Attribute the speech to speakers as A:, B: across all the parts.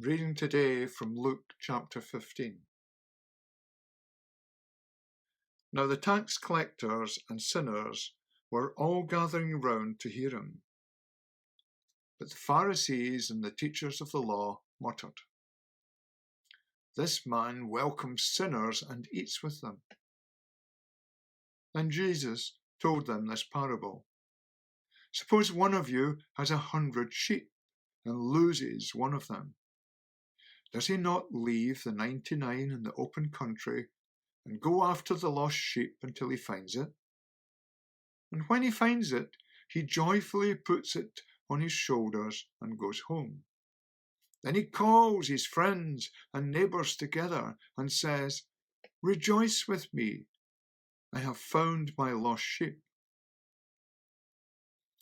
A: Reading today from Luke chapter 15. Now the tax collectors and sinners were all gathering round to hear him. But the Pharisees and the teachers of the law muttered, "This man welcomes sinners and eats with them." Then Jesus told them this parable. Suppose one of you has 100 sheep and loses one of them. Does he not leave the 99 in the open country and go after the lost sheep until he finds it? And when he finds it, he joyfully puts it on his shoulders and goes home. Then he calls his friends and neighbours together and says, "Rejoice with me, I have found my lost sheep."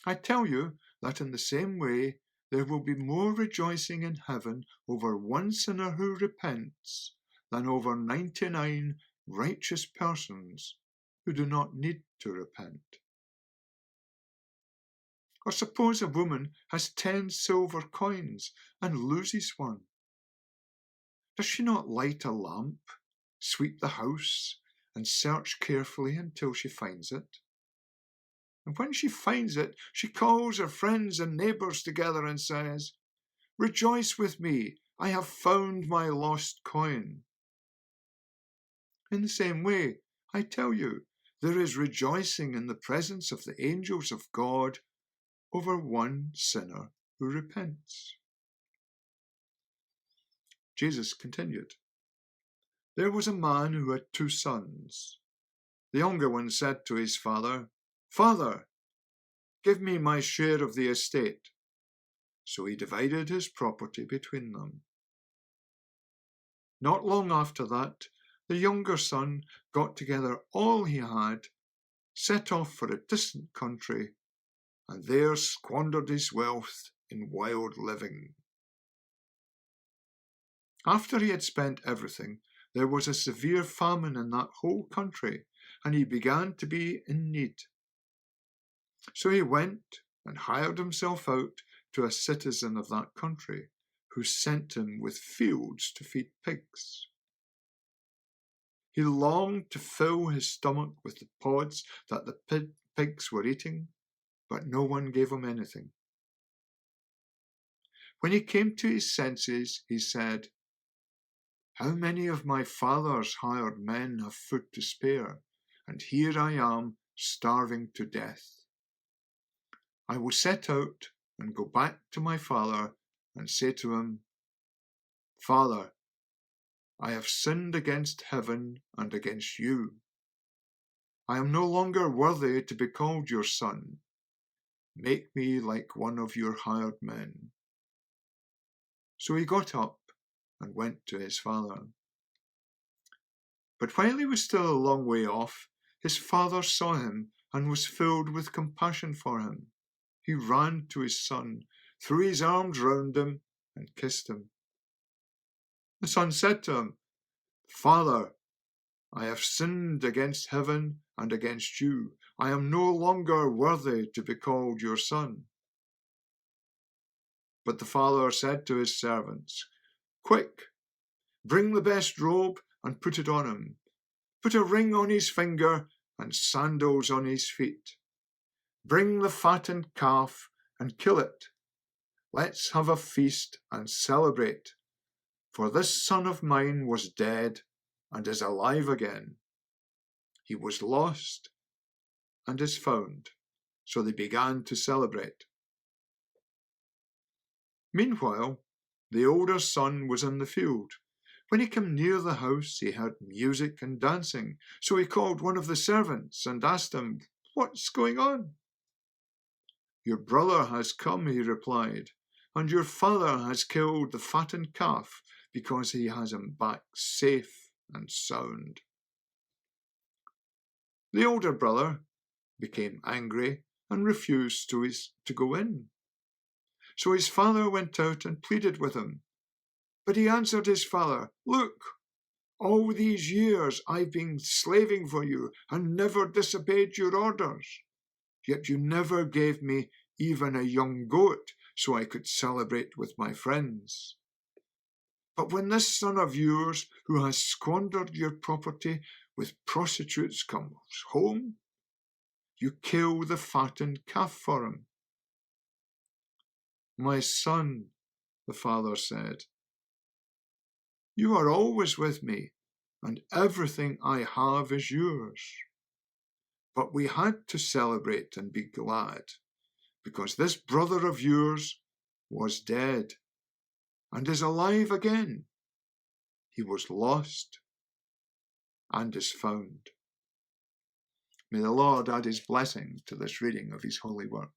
A: I tell you that in the same way, there will be more rejoicing in heaven over one sinner who repents than over 99 righteous persons who do not need to repent. Or suppose a woman has 10 silver coins and loses one. Does she not light a lamp, sweep the house, and search carefully until she finds it? And when she finds it, she calls her friends and neighbours together and says, "Rejoice with me, I have found my lost coin." In the same way, I tell you, there is rejoicing in the presence of the angels of God over one sinner who repents. Jesus continued, "There was a man who had 2 sons. The younger one said to his father, 'Father, give me my share of the estate.' So he divided his property between them. Not long after that, the younger son got together all he had, set off for a distant country, and there squandered his wealth in wild living. After he had spent everything, there was a severe famine in that whole country, and he began to be in need. So he went and hired himself out to a citizen of that country, who sent him with fields to feed pigs. He longed to fill his stomach with the pods that the pigs were eating, but no one gave him anything. When he came to his senses, he said, 'How many of my father's hired men have food to spare, and here I am starving to death? I will set out and go back to my father and say to him, Father, I have sinned against heaven and against you. I am no longer worthy to be called your son. Make me like one of your hired men.' So he got up and went to his father. But while he was still a long way off, his father saw him and was filled with compassion for him. He ran to his son, threw his arms round him, and kissed him. The son said to him, 'Father, I have sinned against heaven and against you. I am no longer worthy to be called your son.' But the father said to his servants, 'Quick, bring the best robe and put it on him. Put a ring on his finger and sandals on his feet. Bring the fattened calf and kill it. Let's have a feast and celebrate. For this son of mine was dead and is alive again. He was lost and is found.' So they began to celebrate. Meanwhile, the older son was in the field. When he came near the house, he heard music and dancing. So he called one of the servants and asked him, 'What's going on?' 'Your brother has come,' he replied, 'and your father has killed the fattened calf because he has him back safe and sound.' The older brother became angry and refused to go in. So his father went out and pleaded with him. But he answered his father, 'Look, all these years I've been slaving for you and never disobeyed your orders. Yet you never gave me even a young goat so I could celebrate with my friends. But when this son of yours, who has squandered your property with prostitutes, comes home, you kill the fattened calf for him." "My son," the father said, "you are always with me, and everything I have is yours. But we had to celebrate and be glad, because this brother of yours was dead and is alive again. He was lost and is found." May the Lord add his blessing to this reading of his holy word.